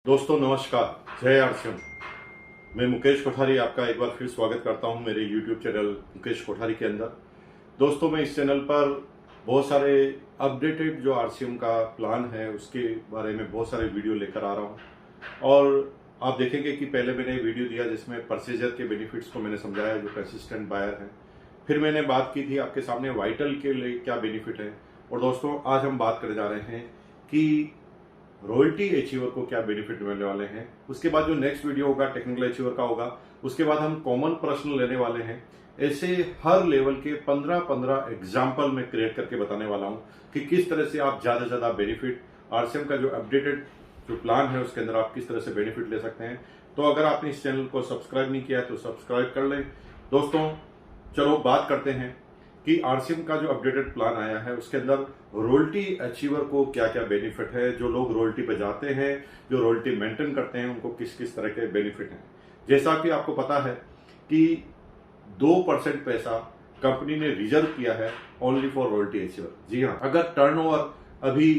दोस्तों नमस्कार, जय आरसीएम। मैं मुकेश कोठारी आपका एक बार फिर स्वागत करता हूं मेरे YouTube चैनल मुकेश कोठारी के अंदर। दोस्तों मैं इस चैनल पर बहुत सारे अपडेटेड जो आरसीएम का प्लान है उसके बारे में बहुत सारे वीडियो लेकर आ रहा हूं। और आप देखेंगे कि पहले मैंने वीडियो दिया जिसमें परचेजर के बेनिफिट्स को मैंने समझाया जो कंसिस्टेंट बायर है। फिर मैंने बात की थी आपके सामने वाइटल के लिए क्या बेनिफिट है। और दोस्तों आज हम बात करने जा रहे हैं कि रॉयल्टी अचीवर को क्या बेनिफिट मिलने वाले हैं। उसके बाद जो नेक्स्ट वीडियो होगा टेक्निकल अचीवर का होगा। उसके बाद हम कॉमन प्रश्न लेने वाले हैं। ऐसे हर लेवल के 15-15 एग्जाम्पल में क्रिएट करके बताने वाला हूं कि किस तरह से आप ज्यादा से ज्यादा बेनिफिट आरसीएम का जो अपडेटेड जो प्लान है उसके अंदर आप किस तरह से बेनिफिट ले सकते हैं। तो अगर आपने इस चैनल को सब्सक्राइब नहीं किया है तो सब्सक्राइब कर लें। दोस्तों चलो बात करते हैं कि आरसीएम का जो अपडेटेड प्लान आया है उसके अंदर रॉयल्टी अचीवर को क्या क्या बेनिफिट है। जो लोग रॉयल्टी पे जाते हैं, जो रॉयल्टी मेंटेन करते हैं, उनको किस किस तरह के बेनिफिट हैं। जैसा कि आपको पता है कि 2% पैसा कंपनी ने रिजर्व किया है ओनली फॉर रॉयल्टी अचीवर। जी हाँ, अगर टर्नओवर अभी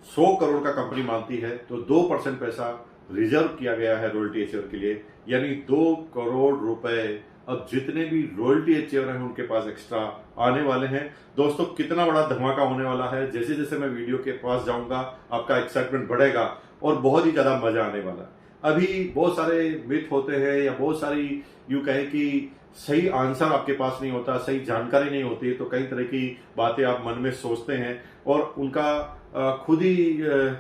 100 करोड़ का कंपनी मानती है तो 2% पैसा रिजर्व किया गया है रॉयल्टी अचीवर के लिए, यानी 2 करोड़ रुपए अब जितने भी रॉयल्टी अचीवर हैं उनके पास एक्स्ट्रा आने वाले हैं। दोस्तों कितना बड़ा धमाका होने वाला है। जैसे जैसे मैं वीडियो के पास जाऊंगा आपका एक्साइटमेंट बढ़ेगा और बहुत ही ज्यादा मजा आने वाला है। अभी बहुत सारे मिथ होते हैं या बहुत सारी यूं कहे कि सही आंसर आपके पास नहीं होता, सही जानकारी नहीं होती, तो कई तरह की बातें आप मन में सोचते हैं और उनका खुद ही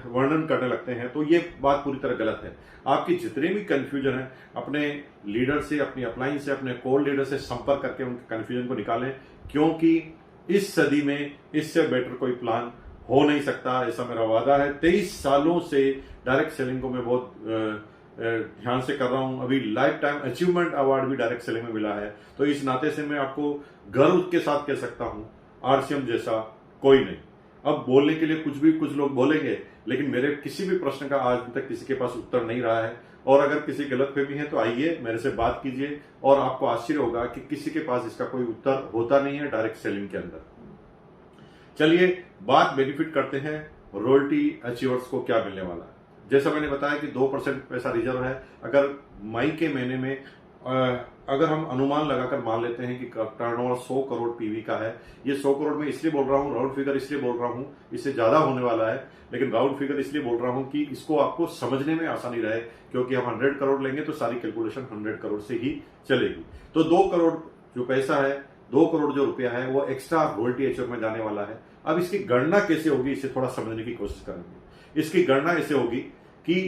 वर्णन करने लगते हैं। तो ये बात पूरी तरह गलत है। आपकी जितने भी कंफ्यूजन है अपने लीडर से, अपनी अपलाइन से, अपने कोर लीडर से संपर्क करके उनके कंफ्यूजन को निकालें, क्योंकि इस सदी में इससे बेटर कोई प्लान हो नहीं सकता, ऐसा मेरा वादा है। 23 सालों से डायरेक्ट सेलिंग को मैं बहुत ध्यान से कर रहा हूं। अभी लाइफ टाइम अचीवमेंट अवार्ड भी डायरेक्ट सेलिंग में मिला है। तो इस नाते से मैं आपको गर्व के साथ कह सकता हूं आरसीएम जैसा कोई नहीं। अब बोलने के लिए कुछ लोग बोलेंगे, लेकिन मेरे किसी भी प्रश्न का आज तक किसी के पास उत्तर नहीं रहा है। और अगर किसी गलतफहमी है तो आइए मेरे से बात कीजिए और आपको आश्चर्य होगा कि किसी के पास इसका कोई उत्तर होता नहीं है डायरेक्ट सेलिंग के अंदर। चलिए बात बेनिफिट करते हैं रॉयल्टी अचीवर्स को क्या मिलने वाला है। जैसा मैंने बताया कि 2% पैसा रिजर्व है। अगर मई के महीने में अगर हम अनुमान लगाकर मान लेते हैं कि टर्नओवर 100 करोड़ पीवी का है, ये 100 करोड़ में इसलिए बोल रहा हूं, राउंड फिगर इसलिए बोल रहा हूं, इससे ज्यादा होने वाला है, लेकिन राउंड फिगर इसलिए बोल रहा हूं कि इसको आपको समझने में आसानी रहे, क्योंकि हम 100 करोड़ लेंगे तो सारी कैलकुलेशन 100 करोड़ से ही चलेगी। तो 2 करोड़ जो पैसा है, 2 करोड़ जो रुपया है वो एक्स्ट्रा रॉयल्टी अचीवर में जाने वाला है। अब इसकी गणना कैसे होगी इसे थोड़ा समझने की कोशिश करेंगे। इसकी गणना ऐसे होगी कि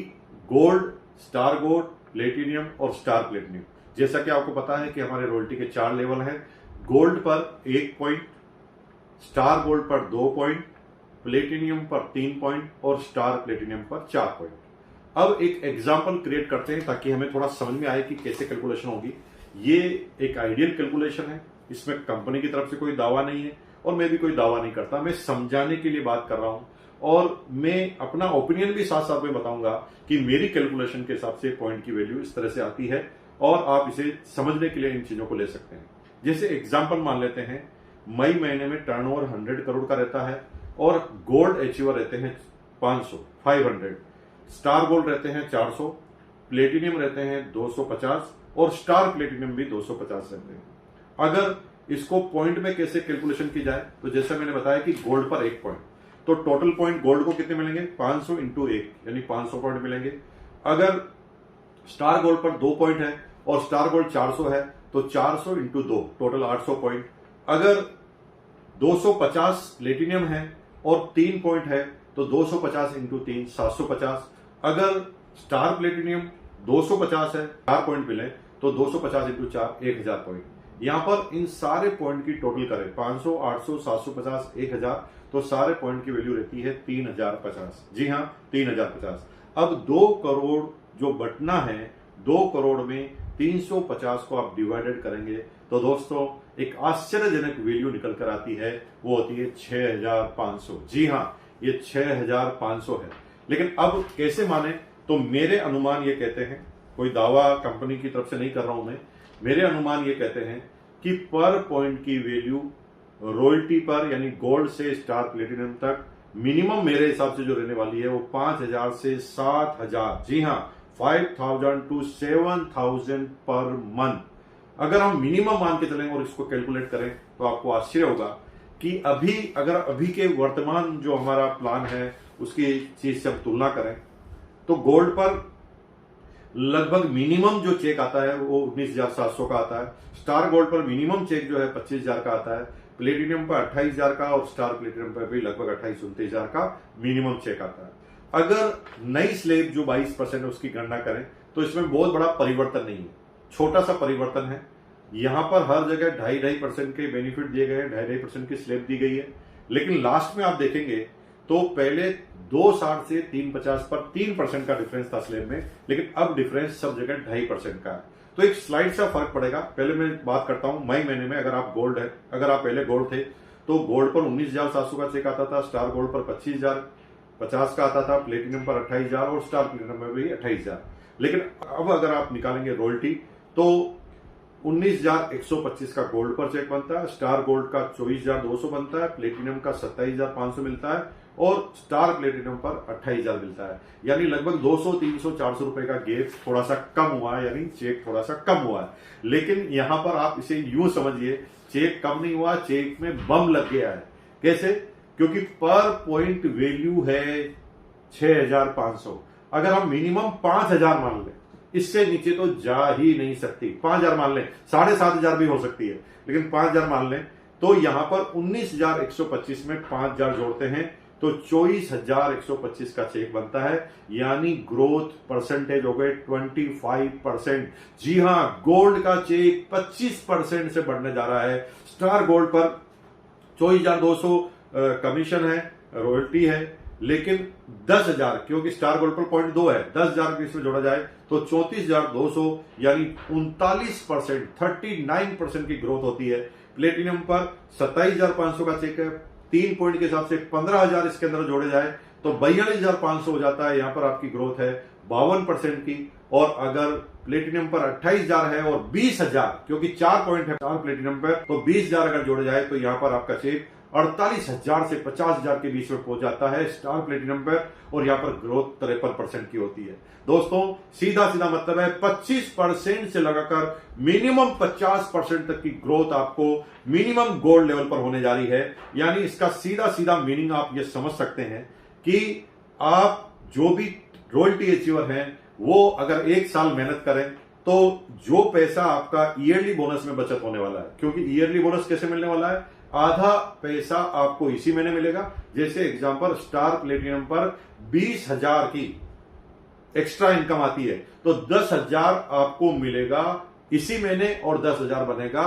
गोल्ड, स्टार गोल्ड, प्लेटिनियम और स्टार प्लेटिनियम। जैसा कि आपको पता है कि हमारे रॉयल्टी के 4 लेवल हैं। गोल्ड पर 1 पॉइंट, स्टार गोल्ड पर 2 पॉइंट, प्लेटिनियम पर 3 पॉइंट और स्टार प्लेटिनियम पर 4 पॉइंट। अब एक एग्जाम्पल क्रिएट करते हैं ताकि हमें थोड़ा समझ में आए कि कैसे कैलकुलेशन होगी। ये एक आइडियल कैलकुलेशन है, इसमें कंपनी की तरफ से कोई दावा नहीं है और मैं भी कोई दावा नहीं करता। मैं समझाने के लिए बात कर रहा हूं और मैं अपना ओपिनियन भी साथ साथ में बताऊंगा कि मेरी कैलकुलेशन के हिसाब से पॉइंट की वैल्यू इस तरह से आती है और आप इसे समझने के लिए इन चीजों को ले सकते हैं। जैसे एग्जांपल मान लेते हैं, मई महीने में टर्नओवर 100 करोड़ का रहता है और गोल्ड अचीवर रहते हैं 500, स्टार गोल्ड रहते हैं 400, प्लेटिनियम रहते हैं 250 और स्टार प्लेटिनियम भी 250 रहते हैं। अगर इसको पॉइंट में कैसे कैलकुलेशन की जाए तो जैसे मैंने बताया कि गोल्ड पर 1 पॉइंट, तो टोटल पॉइंट गोल्ड को कितने मिलेंगे, 500 इंटू 1 यानी 500 पॉइंट मिलेंगे। अगर स्टार गोल्ड पर 2 पॉइंट है और स्टार गोल्ड 400 है तो 400 इंटू 2 टोटल 800 पॉइंट। अगर 250 प्लेटिनियम है और 3 पॉइंट है तो 250 इंटू 3 750। अगर स्टार प्लेटिनियम 250 है, 4 पॉइंट मिले तो 250 इंटू 4 1000 पॉइंट। यहां पर इन सारे पॉइंट की टोटल करें 500, 800, 750, 1000, तो सारे पॉइंट की वैल्यू रहती है 3050। जी हां, 3050। अब 2 करोड़ जो बटना है, 2 करोड़ में 350 को आप डिवाइडेड करेंगे तो दोस्तों एक आश्चर्यजनक वैल्यू निकल कर आती है, वो होती है 6500। जी हां, ये 6500 है। लेकिन अब कैसे माने, तो मेरे अनुमान ये कहते हैं, कोई दावा कंपनी की तरफ से नहीं कर रहा हूं मैं, मेरे अनुमान ये कहते हैं कि पर पॉइंट की वैल्यू रॉयल्टी पर यानी गोल्ड से स्टार प्लेटिनियम तक मिनिमम मेरे हिसाब से जो रहने वाली है वो 5,000 से 7,000, जी हाँ 5,000 to 7,000 पर मंथ। अगर हम मिनिमम मान के चलें और इसको कैलकुलेट करें तो आपको आश्चर्य होगा कि अभी के वर्तमान जो हमारा प्लान है उसकी चीज से हम तुलना करें तो गोल्ड पर लगभग मिनिमम जो चेक आता है वो 19,700 का आता है। स्टार गोल्ड पर मिनिमम चेक जो है 25,000 का आता है। प्लेटिनियम पर 28,000 का और स्टार प्लेटिनियम पर भी लगभग 28-29,000 का मिनिमम चेक आता है। अगर नई स्लेब जो 22% है उसकी गणना करें तो इसमें बहुत बड़ा परिवर्तन नहीं है, छोटा सा परिवर्तन है। यहां पर हर जगह 2.5% के बेनिफिट दिए गए हैं, 2.5% की स्लेब दी गई है। लेकिन लास्ट में आप देखेंगे तो पहले 2.60 से 3.50 पर 3% का डिफरेंस था स्लेब में, लेकिन अब डिफरेंस सब जगह 2.5% का है। तो एक स्लाइड सा फर्क पड़ेगा। पहले मैं बात करता हूं मई महीने में, अगर आप पहले गोल्ड थे तो गोल्ड पर 19,700 का चेक आता था, स्टार गोल्ड पर 25,050 का आता था, प्लेटिनियम पर 28,000 और स्टार प्लेटिनियम में भी 28,000। लेकिन अब अगर आप निकालेंगे रॉयल्टी तो 19,125 का गोल्ड पर चेक बनता है, स्टार गोल्ड का 24,200 बनता है, प्लेटिनियम का 27,500 मिलता है और स्टार प्लेटिनियम पर 28,000 मिलता है। यानी लगभग 200, 300, 400 रुपए का गैप थोड़ा सा कम हुआ है, यानी चेक थोड़ा सा कम हुआ है। लेकिन यहां पर आप इसे यूं समझिए, चेक कम नहीं हुआ, चेक में बम लग गया है। कैसे? क्योंकि पर पॉइंट वैल्यू है 6,500। अगर हम मिनिमम 5,000 मान लें, इससे नीचे तो जा ही नहीं सकती। 5,000 मान लें, 7,500 भी हो सकती है, लेकिन 5,000 मान लें तो यहां पर 19,125 में 5,000 जोड़ते हैं तो 24,125 का चेक बनता है। यानी ग्रोथ परसेंटेज हो गए 25%। जी हां, गोल्ड का चेक 25% से बढ़ने जा रहा है। स्टार गोल्ड पर 24,200 कमीशन है, रॉयल्टी है, लेकिन 10,000, क्योंकि स्टार गोल्ड पर 0.2 है, 10,000 इसमें जोड़ा जाए तो 34,200 यानी 39%, 39% की ग्रोथ होती है। प्लेटिनियम पर 27,500 का चेक है, 3 पॉइंट के हिसाब से 15,000 इसके अंदर जोड़े जाए तो 42,500 हो जाता है। यहां पर आपकी ग्रोथ है 52% की। और अगर प्लेटिनियम पर 28,000 है और 20,000, क्योंकि 4 पॉइंट है स्टार प्लेटिनियम पर, तो 20,000 अगर जोड़े जाए तो यहां पर आपका चेक 48,000 से 50,000 के बीच में पहुंच जाता है स्टार प्लेटिनियम पर, और यहां पर ग्रोथ 53% की होती है। दोस्तों सीधा सीधा मतलब है 25% से लगाकर मिनिमम 50% तक की ग्रोथ आपको मिनिमम गोल्ड लेवल पर होने जा रही है। यानी इसका सीधा सीधा मीनिंग आप ये समझ सकते हैं कि आप जो भी रॉयल्टी अचीवर हैं वो अगर 1 साल मेहनत करें तो जो पैसा आपका ईयरली बोनस में बचत होने वाला है, क्योंकि ईयरली बोनस कैसे मिलने वाला है, आधा पैसा आपको इसी महीने मिलेगा। जैसे एग्जांपल स्टार प्लेटिनियम पर 20,000 की एक्स्ट्रा इनकम आती है तो 10,000 आपको मिलेगा इसी महीने और 10,000 बनेगा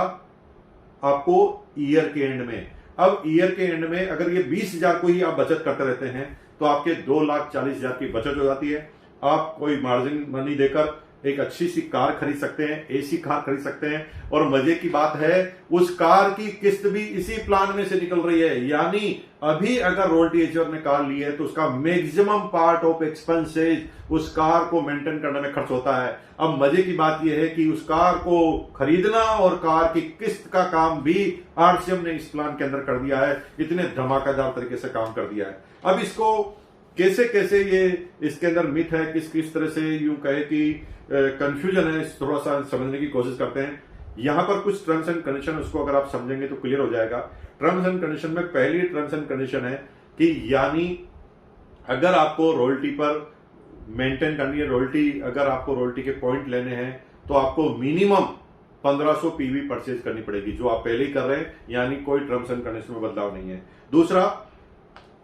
आपको ईयर के एंड में। अब ईयर के एंड में अगर ये 20,000 को ही आप बचत करते रहते हैं तो आपके 2,40,000 की बचत हो जाती है। आप कोई मार्जिन मनी देकर एक अच्छी सी कार खरीद सकते हैं, एसी कार खरीद सकते हैं, और मजे की बात है उस कार की किस्त भी इसी प्लान में से निकल रही है। यानी अभी अगर रॉयल्टी एचर ने कार ली है तो उसका मैक्सिमम पार्ट ऑफ एक्सपेंसेज उस कार को मेंटेन करने में खर्च होता है। अब मजे की बात यह है कि उस कार को खरीदना और कार की किस्त का काम भी आरसीएम ने इस प्लान के अंदर कर दिया है। इतने धमाकेदार तरीके से काम कर दिया है। अब इसको कैसे कैसे ये इसके अंदर मिथ है, किस तरह से यूं कहे कि कंफ्यूजन है, थोड़ा सा समझने की कोशिश करते हैं। यहां पर कुछ टर्म्स एंड कंडीशन, उसको अगर आप समझेंगे तो क्लियर हो जाएगा। टर्म्स एंड कंडीशन में पहली टर्म्स एंड कंडीशन है कि यानी अगर आपको रॉयल्टी पर मेंटेन करनी है, रॉयल्टी अगर आपको रॉयल्टी के पॉइंट लेने हैं तो आपको मिनिमम 1500 पीवी परचेज करनी पड़ेगी, जो आप पहले ही कर रहे हैं, यानी कोई टर्म्स एंड कंडीशन में बदलाव नहीं है। दूसरा,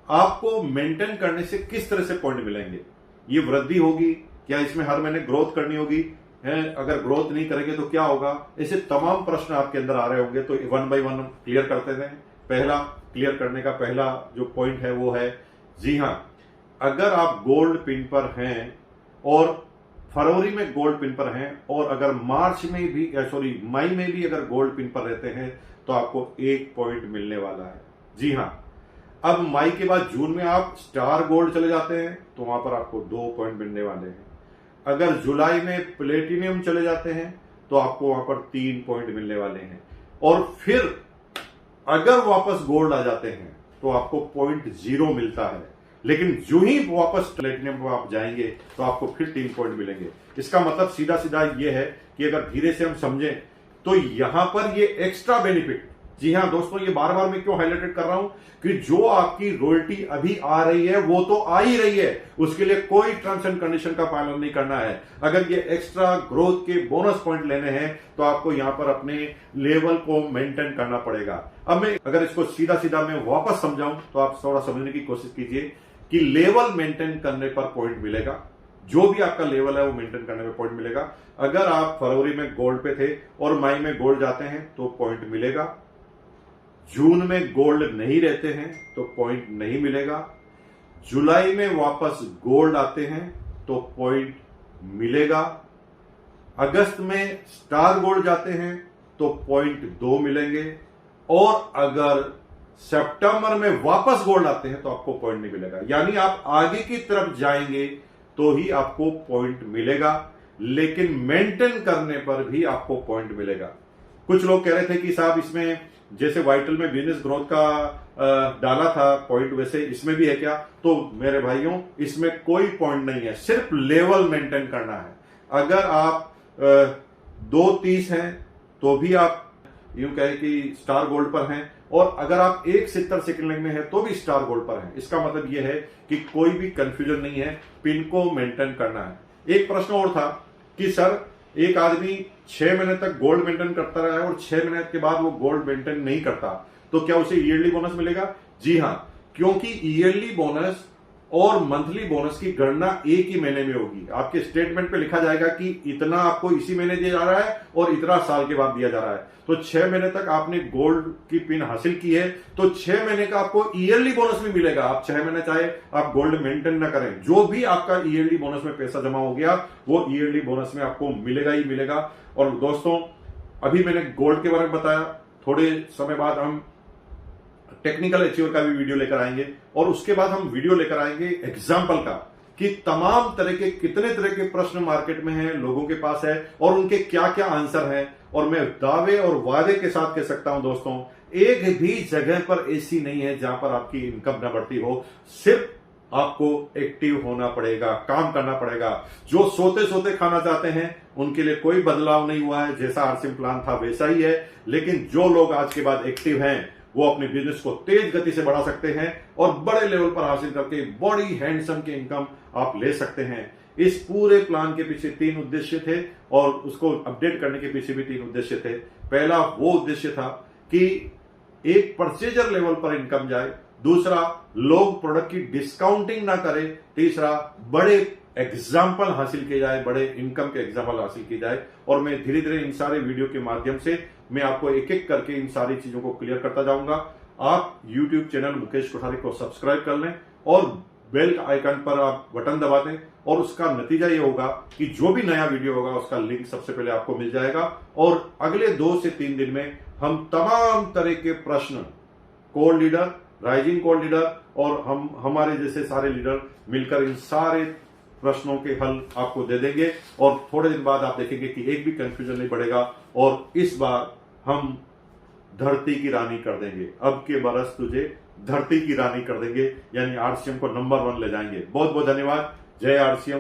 आपको मेंटेन करने से किस तरह से पॉइंट मिलेंगे, ये वृद्धि होगी, क्या इसमें हर महीने ग्रोथ करनी होगी है, अगर ग्रोथ नहीं करेंगे तो क्या होगा, ऐसे तमाम प्रश्न आपके अंदर आ रहे होंगे। तो 1 by 1 क्लियर करते हैं। पहला क्लियर करने का पहला जो पॉइंट है वो है, जी हां, अगर आप गोल्ड पिन पर हैं और फरवरी में गोल्ड पिन पर हैं और अगर मई में भी अगर गोल्ड पिन पर रहते हैं तो आपको 1 पॉइंट मिलने वाला है। जी हां, अब मई के बाद जून में आप स्टार गोल्ड चले जाते हैं तो वहां पर आपको 2 पॉइंट मिलने वाले हैं। अगर जुलाई में प्लेटिनियम चले जाते हैं तो आपको वहां पर 3 पॉइंट मिलने वाले हैं। और फिर अगर वापस गोल्ड आ जाते हैं तो आपको 0.0 मिलता है, लेकिन जो ही वापस प्लेटिनम पर आप जाएंगे तो आपको फिर 3 पॉइंट मिलेंगे। इसका मतलब सीधा सीधा ये है कि अगर धीरे से हम समझें तो यहां पर ये एक्स्ट्रा बेनिफिट, जी हां दोस्तों, ये बार बार मैं क्यों हाईलाइटेड कर रहा हूं कि जो आपकी रॉयल्टी अभी आ रही है वो तो आ ही रही है, उसके लिए कोई टर्म्स एंड कंडीशन का पालन नहीं करना है। अगर ये एक्स्ट्रा ग्रोथ के बोनस पॉइंट लेने हैं तो आपको यहां पर अपने लेवल को मेंटेन करना पड़ेगा। अब मैं अगर इसको सीधा सीधा मैं वापस समझाऊं तो आप थोड़ा समझने की कोशिश कीजिए कि लेवल मेंटेन करने पर पॉइंट मिलेगा, जो भी आपका लेवल है वो मेंटेन करने में पॉइंट मिलेगा। अगर आप फरवरी में गोल्ड पे थे और मई में गोल्ड जाते हैं तो पॉइंट मिलेगा, जून में गोल्ड नहीं रहते हैं तो पॉइंट नहीं मिलेगा, जुलाई में वापस गोल्ड आते हैं तो पॉइंट मिलेगा, अगस्त में स्टार गोल्ड जाते हैं तो पॉइंट 2 मिलेंगे, और अगर सितंबर में वापस गोल्ड आते हैं तो आपको पॉइंट नहीं मिलेगा। यानी आप आगे की तरफ जाएंगे तो ही आपको पॉइंट मिलेगा, लेकिन मेंटेन करने पर भी आपको पॉइंट मिलेगा। कुछ लोग कह रहे थे कि साहब इसमें जैसे वाइटल में बिजनेस ग्रोथ का डाला था पॉइंट, वैसे इसमें भी है क्या? तो मेरे भाइयों, इसमें कोई पॉइंट नहीं है, सिर्फ लेवल मेंटेन करना है। अगर आप 2.30 हैं तो भी आप यूं कहे कि स्टार गोल्ड पर हैं, और अगर आप 1.70 सेकंड लेग में है तो भी स्टार गोल्ड पर है। इसका मतलब यह है कि कोई भी कंफ्यूजन नहीं है, पिन को मेंटेन करना है। एक प्रश्न और था कि सर एक आदमी 6 महीने तक गोल्ड मेंटेन करता रहा है और 6 महीने के बाद वो गोल्ड मेंटेन नहीं करता, तो क्या उसे ईयरली बोनस मिलेगा? जी हां, क्योंकि ईयरली बोनस और मंथली बोनस की गणना एक ही महीने में होगी। आपके स्टेटमेंट पे लिखा जाएगा कि इतना आपको इसी महीने दिया जा रहा है और इतना साल के बाद दिया जा रहा है। तो 6 महीने तक आपने गोल्ड की पिन हासिल की है तो 6 महीने का आपको ईयरली बोनस भी मिलेगा। आप 6 महीने चाहे आप गोल्ड मेंटेन ना करें, जो भी आपका ईयरली बोनस में पैसा जमा हो गया वो ईयरली बोनस में आपको मिलेगा ही मिलेगा। और दोस्तों, अभी मैंने गोल्ड के बारे में बताया, थोड़े समय बाद हम टेक्निकल अचीवर का भी वीडियो लेकर आएंगे, और उसके बाद हम वीडियो लेकर आएंगे एग्जाम्पल का कि तमाम तरह के कितने तरह के प्रश्न मार्केट में हैं, लोगों के पास है, और उनके क्या क्या आंसर हैं। और मैं दावे और वादे के साथ कह सकता हूं दोस्तों, एक भी जगह पर ऐसी नहीं है जहां पर आपकी इनकम न बढ़ती हो। सिर्फ आपको एक्टिव होना पड़ेगा, काम करना पड़ेगा। जो सोते सोते खाना चाहते हैं उनके लिए कोई बदलाव नहीं हुआ है, जैसा आरसीएम प्लान था वैसा ही है। लेकिन जो लोग आज के बाद एक्टिव हैं वो अपने बिजनेस को तेज गति से बढ़ा सकते हैं और बड़े लेवल पर हासिल करके बड़ी हैंडसम की इनकम आप ले सकते हैं। इस पूरे प्लान के पीछे 3 उद्देश्य थे और उसको अपडेट करने के पीछे भी 3 उद्देश्य थे। पहला वो उद्देश्य था कि एक परचेजर लेवल पर इनकम जाए, दूसरा लोग प्रोडक्ट की डिस्काउंटिंग ना करें, तीसरा बड़े एग्जाम्पल हासिल किए जाए, बड़े इनकम के एग्जाम्पल हासिल किए जाए। और मैं धीरे धीरे इन सारे वीडियो के माध्यम से मैं आपको एक एक करके इन सारी चीजों को क्लियर करता जाऊंगा। आप YouTube चैनल मुकेश कोठारी को सब्सक्राइब कर लें और बेल आइकन पर आप बटन दबा दें, और उसका नतीजा ये होगा कि जो भी नया वीडियो होगा उसका लिंक सबसे पहले आपको मिल जाएगा। और अगले 2 से 3 दिन में हम तमाम तरह के प्रश्न, core leader, rising core leader और हमारे जैसे सारे लीडर मिलकर इन सारे प्रश्नों के हल आपको दे देंगे, और थोड़े दिन बाद आप देखेंगे कि एक भी कंफ्यूजन नहीं पड़ेगा। और इस बार हम धरती की रानी कर देंगे। अब के बरस तुझे धरती की रानी कर देंगे, यानी आरसीएम को नंबर 1 ले जाएंगे। बहुत बहुत धन्यवाद। जय आरसीएम।